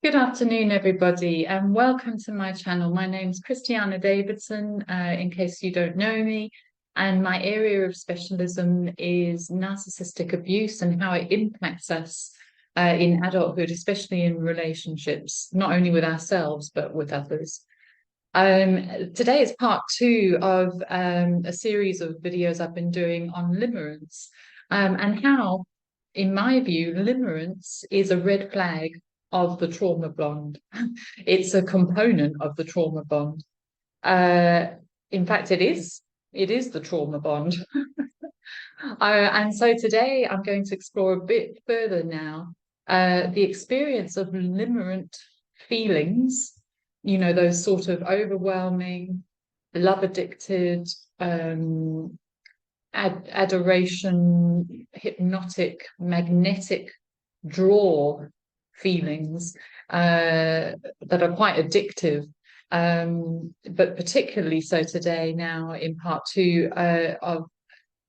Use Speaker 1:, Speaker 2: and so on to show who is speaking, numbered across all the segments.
Speaker 1: Good afternoon, everybody, and welcome to my channel. My name's Christiana Davidson, in case you don't know me, and my area of specialism is narcissistic abuse and how it impacts us in adulthood, especially in relationships, not only with ourselves, but with others. Today is part two of a series of videos I've been doing on limerence, and how, in my view, limerence is a red flag of the trauma bond. It's a component of the trauma bond. In fact, it is the trauma bond. And so today I'm going to explore a bit further now the experience of limerent feelings, you know, those sort of overwhelming, love addicted, adoration, hypnotic, magnetic draw feelings that are quite addictive, but particularly so today now in part two of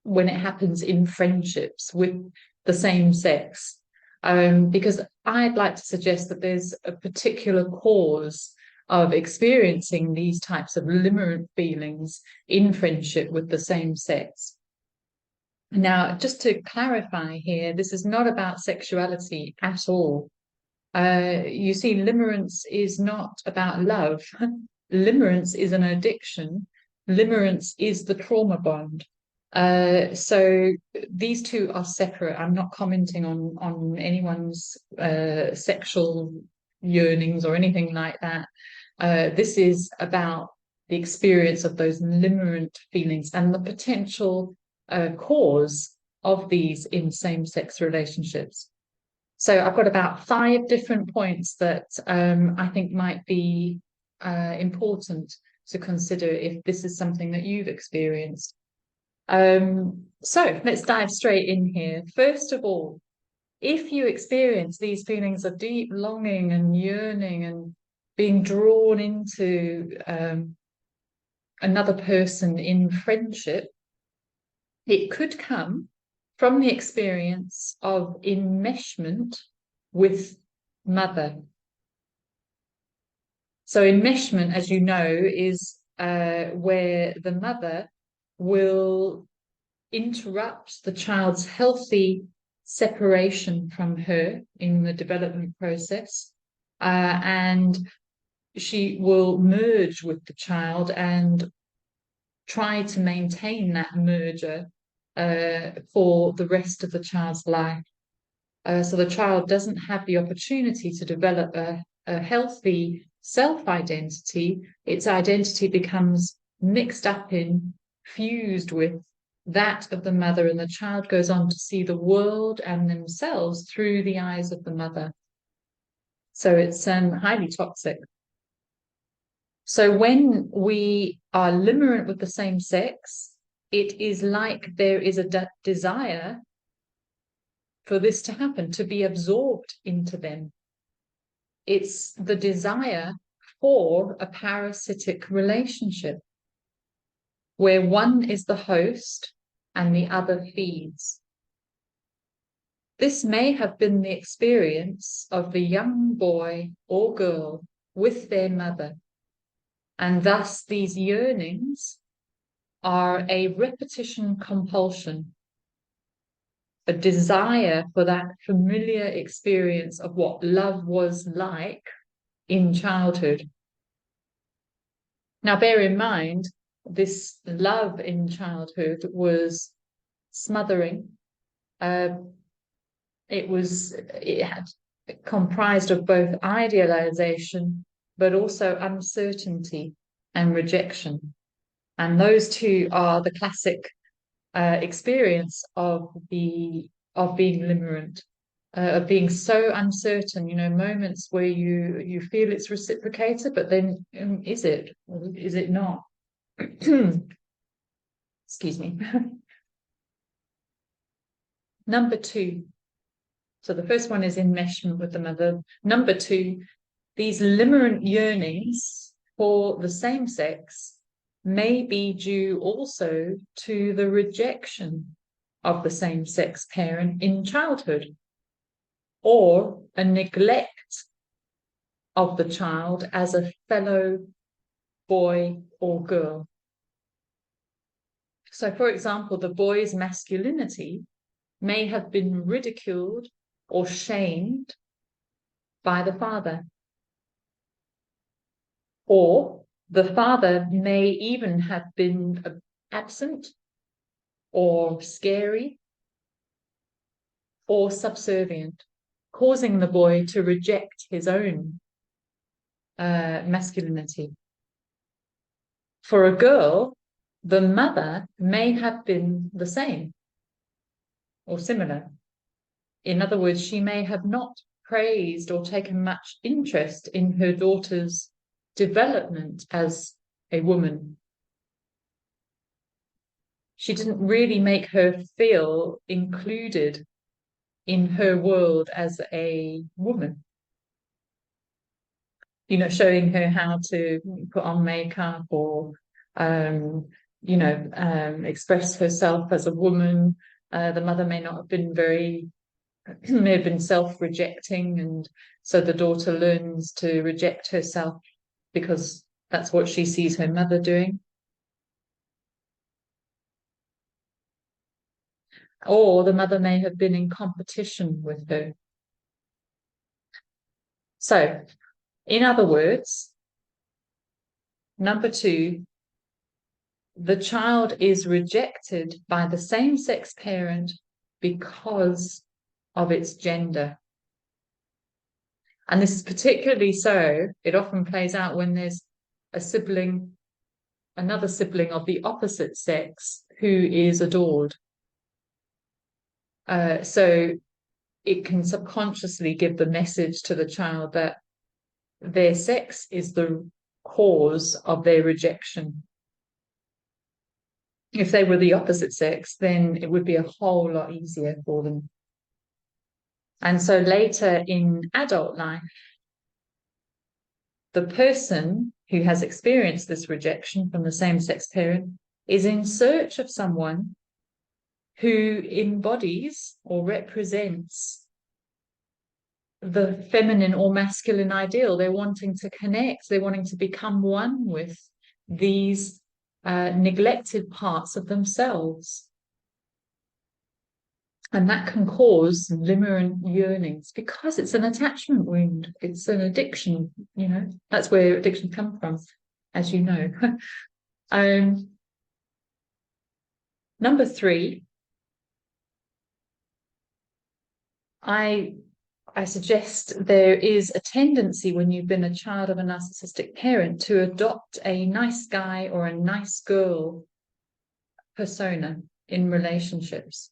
Speaker 1: when it happens in friendships with the same sex, because I'd like to suggest that there's a particular cause of experiencing these types of limerent feelings in friendship with the same sex. Now, just to clarify here, this is not about sexuality at all. You see, limerence is not about love. Limerence is an addiction. Limerence is the trauma bond. So these two are separate. I'm not commenting on anyone's sexual yearnings or anything like that. This is about the experience of those limerent feelings and the potential cause of these in same-sex relationships. So I've got about 5 different points that I think might be important to consider if this is something that you've experienced. So let's dive straight in here. First of all, if you experience these feelings of deep longing and yearning and being drawn into another person in friendship, it could come from the experience of enmeshment with mother. So enmeshment, as you know, is where the mother will interrupt the child's healthy separation from her in the development process, and she will merge with the child and try to maintain that merger for the rest of the child's life. So the child doesn't have the opportunity to develop a healthy self-identity. Its identity becomes mixed up in, fused with that of the mother, and the child goes on to see the world and themselves through the eyes of the mother. So it's highly toxic. So when we are limerent with the same sex, it is like there is a desire for this to happen, to be absorbed into them. It's the desire for a parasitic relationship where one is the host and the other feeds. This may have been the experience of the young boy or girl with their mother, and thus these yearnings are a repetition compulsion, a desire for that familiar experience of what love was like in childhood. Now, bear in mind, this love in childhood was smothering. It had comprised of both idealization, but also uncertainty and rejection. And those two are the classic experience of being limerent, of being so uncertain, you know, moments where you feel it's reciprocated, but then is it, or is it not? Excuse me. Number 2. So the first one is enmeshment with the mother. Number 2, these limerent yearnings for the same sex may be due also to the rejection of the same-sex parent in childhood, or a neglect of the child as a fellow boy or girl. So, for example, the boy's masculinity may have been ridiculed or shamed by the father. Or the father may even have been absent or scary or subservient, causing the boy to reject his own masculinity. For a girl, the mother may have been the same or similar. In other words, she may have not praised or taken much interest in her daughter's development as a woman. She didn't really make her feel included in her world as a woman. You know, showing her how to put on makeup or, express herself as a woman. The mother may not have been may have been self-rejecting, and so the daughter learns to reject herself because that's what she sees her mother doing. Or the mother may have been in competition with her. So, in other words, number 2, the child is rejected by the same-sex parent because of its gender. And this is particularly so, it often plays out when there's another sibling of the opposite sex who is adored. So it can subconsciously give the message to the child that their sex is the cause of their rejection. If they were the opposite sex, then it would be a whole lot easier for them. And so later in adult life, the person who has experienced this rejection from the same-sex parent is in search of someone who embodies or represents the feminine or masculine ideal. They're wanting to connect, they're wanting to become one with these neglected parts of themselves. And that can cause limerent yearnings because it's an attachment wound. It's an addiction, you know. That's where addiction comes from, as you know. Number 3, I suggest there is a tendency when you've been a child of a narcissistic parent to adopt a nice guy or a nice girl persona in relationships.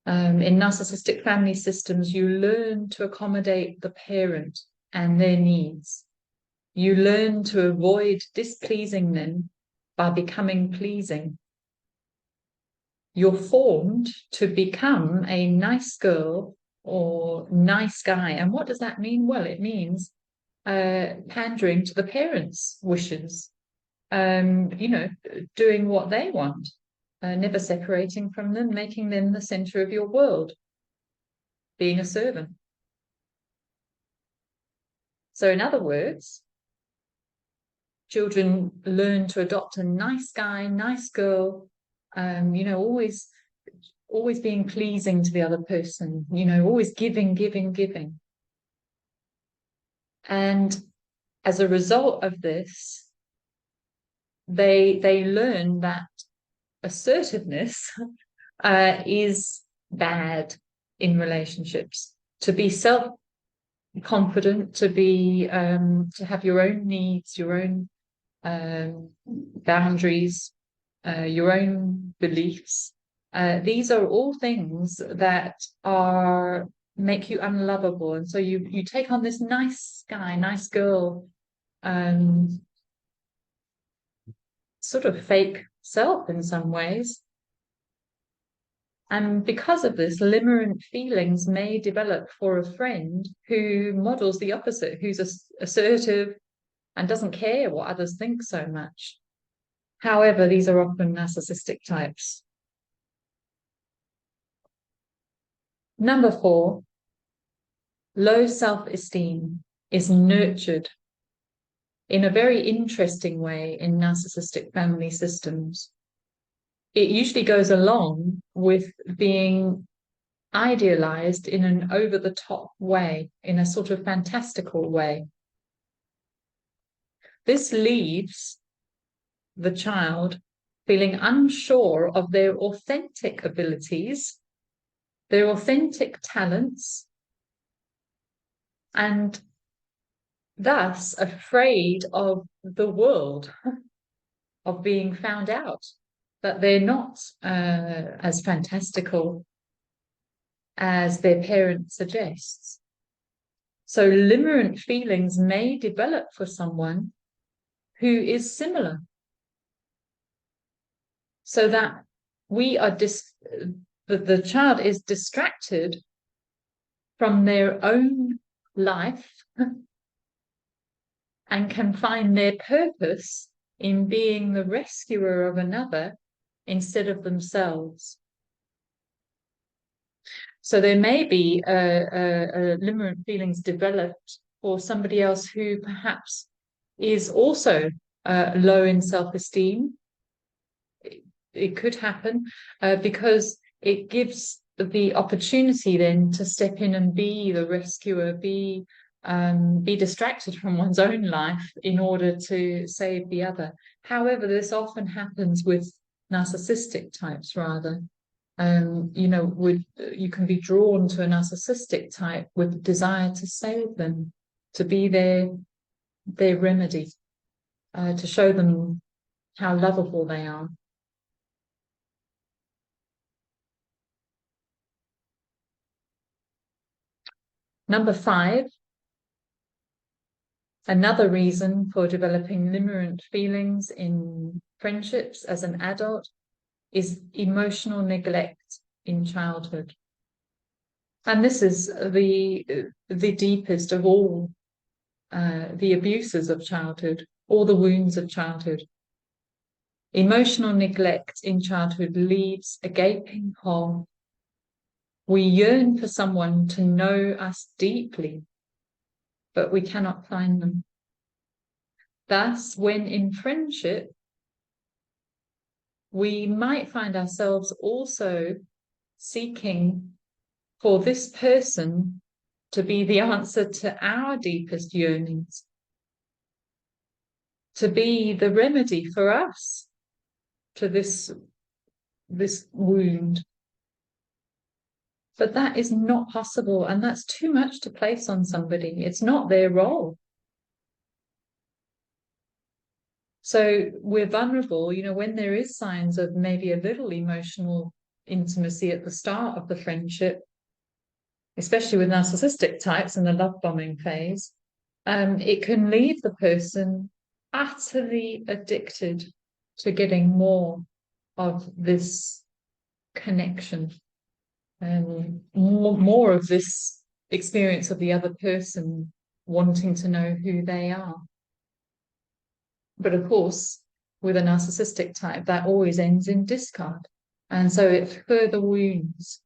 Speaker 1: In narcissistic family systems, you learn to accommodate the parent and their needs. You learn to avoid displeasing them by becoming pleasing. You're formed to become a nice girl or nice guy. And what does that mean? Well, it means pandering to the parents' wishes, doing what they want. Never separating from them, making them the center of your world, being a servant. So in other words, children learn to adopt a nice guy, nice girl, always being pleasing to the other person, always giving. And as a result of this, they learn that assertiveness is bad in relationships. To be self-confident, to have your own needs, your own boundaries, your own beliefs. These are all things that make you unlovable, and so you take on this nice guy, nice girl, sort of fake self in some ways. And because of this, limerent feelings may develop for a friend who models the opposite, who's assertive and doesn't care what others think so much. However, these are often narcissistic types. Number 4, low self-esteem. is nurtured in a very interesting way in narcissistic family systems. It usually goes along with being idealized in an over-the-top way, in a sort of fantastical way. This leaves the child feeling unsure of their authentic abilities, their authentic talents, and thus afraid of the world, of being found out, that they're not as fantastical as their parent suggests. So limerent feelings may develop for someone who is similar, so that the child is distracted from their own life and can find their purpose in being the rescuer of another instead of themselves. So there may be limerent feelings developed for somebody else who perhaps is also low in self-esteem. It could happen because it gives the opportunity then to step in and be the rescuer, be distracted from one's own life in order to save the other. However, this often happens with narcissistic types rather. You can be drawn to a narcissistic type with the desire to save them, to be their remedy, to show them how lovable they are. Number 5, another reason for developing limerent feelings in friendships as an adult is emotional neglect in childhood. And this is the deepest of all the abuses of childhood, all the wounds of childhood. Emotional neglect in childhood leaves a gaping hole. We yearn for someone to know us deeply, but we cannot find them. Thus, when in friendship, we might find ourselves also seeking for this person to be the answer to our deepest yearnings, to be the remedy for us to this wound. But that is not possible, and that's too much to place on somebody. It's not their role. So we're vulnerable, when there is signs of maybe a little emotional intimacy at the start of the friendship, especially with narcissistic types in the love bombing phase, it can leave the person utterly addicted to getting more of this connection, more of this experience of the other person wanting to know who they are. But of course, with a narcissistic type, that always ends in discard. And so it further wounds,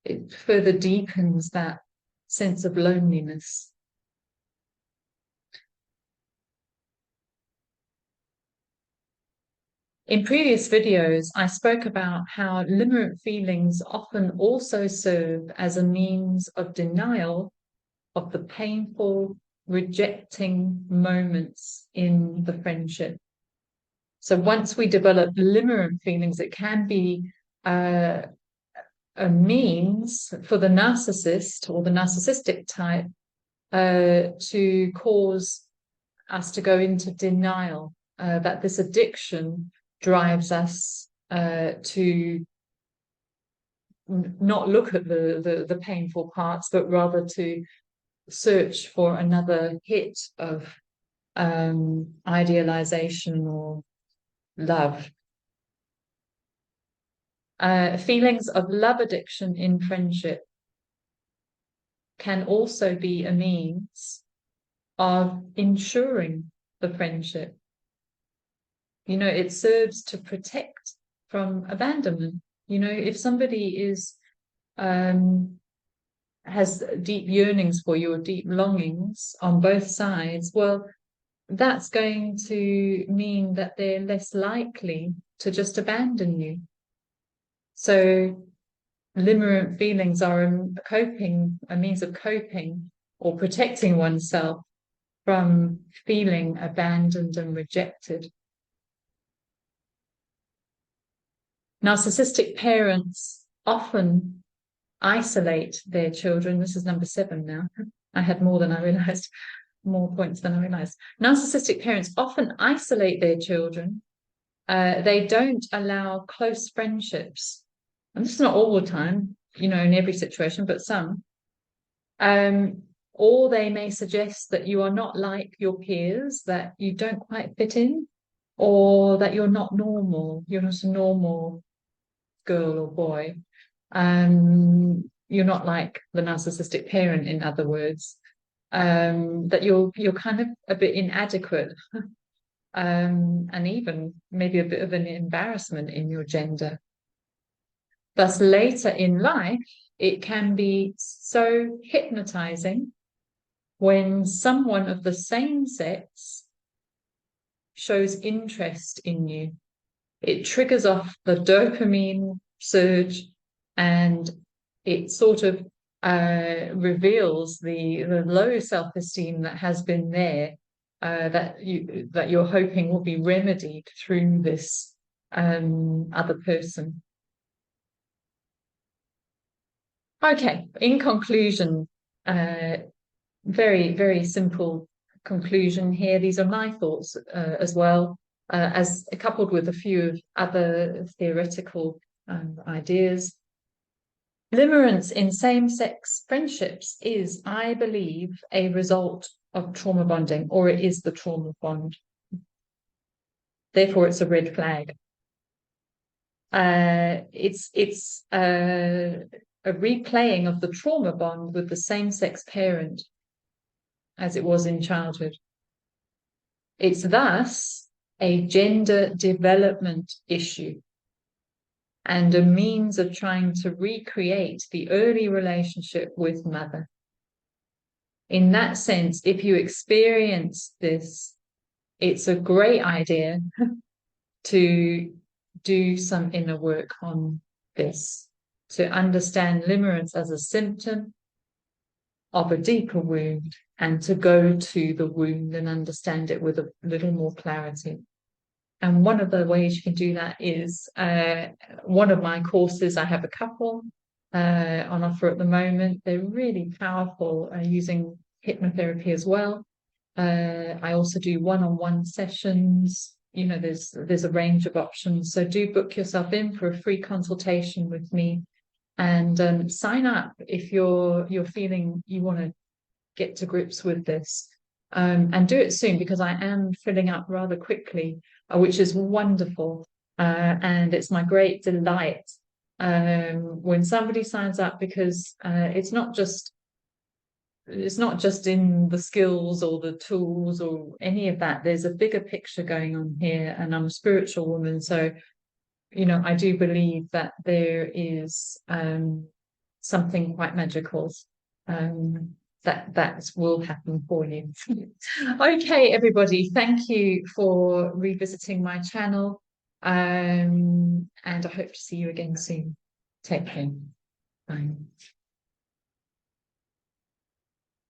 Speaker 1: it further deepens that sense of loneliness. In previous videos, I spoke about how limerent feelings often also serve as a means of denial of the painful, rejecting moments in the friendship. So once we develop limerent feelings, it can be a means for the narcissist or the narcissistic type to cause us to go into denial, that this addiction drives us to not look at the painful parts, but rather to search for another hit of idealization or love. Feelings of love addiction in friendship can also be a means of ensuring the friendship. It serves to protect from abandonment. If somebody is has deep yearnings for you or deep longings on both sides, well, that's going to mean that they're less likely to just abandon you. So limerent feelings are a means of coping or protecting oneself from feeling abandoned and rejected. Narcissistic parents often isolate their children. This is number 7 now. I had more than I realized, more points than I realized. Narcissistic parents often isolate their children. They don't allow close friendships. And this is not all the time, in every situation, but some. Or they may suggest that you are not like your peers, that you don't quite fit in, or that you're not normal. You're not a normal girl or boy. You're not like the narcissistic parent, in other words. That you're kind of a bit inadequate, and even maybe a bit of an embarrassment in your gender. Thus, later in life, it can be so hypnotizing when someone of the same sex shows interest in you. It triggers off the dopamine surge, and it sort of reveals the low self-esteem that has been there, that you're hoping will be remedied through this other person. Okay, in conclusion, very, very simple conclusion here. These are my thoughts as well, as coupled with a few other theoretical ideas. Limerence in same-sex friendships is, I believe, a result of trauma bonding, or it is the trauma bond. Therefore, it's a red flag. It's a replaying of the trauma bond with the same-sex parent as it was in childhood. It's thus a gender development issue and a means of trying to recreate the early relationship with mother. In that sense, if you experience this, it's a great idea to do some inner work on this, to understand limerence as a symptom of a deeper wound, and to go to the wound and understand it with a little more clarity. And one of the ways you can do that is one of my courses. I have a couple on offer at the moment. They're really powerful, using hypnotherapy as well. I also do one-on-one sessions. There's a range of options. So do book yourself in for a free consultation with me, and sign up if you're feeling you want to get to grips with this. And do it soon, because I am filling up rather quickly, which is wonderful. And it's my great delight when somebody signs up, because it's not just in the skills or the tools or any of that. There's a bigger picture going on here, and I'm a spiritual woman, so I do believe that there is something quite magical that will happen for you. Okay, everybody, thank you for revisiting my channel, and I hope to see you again soon. Take care. Bye.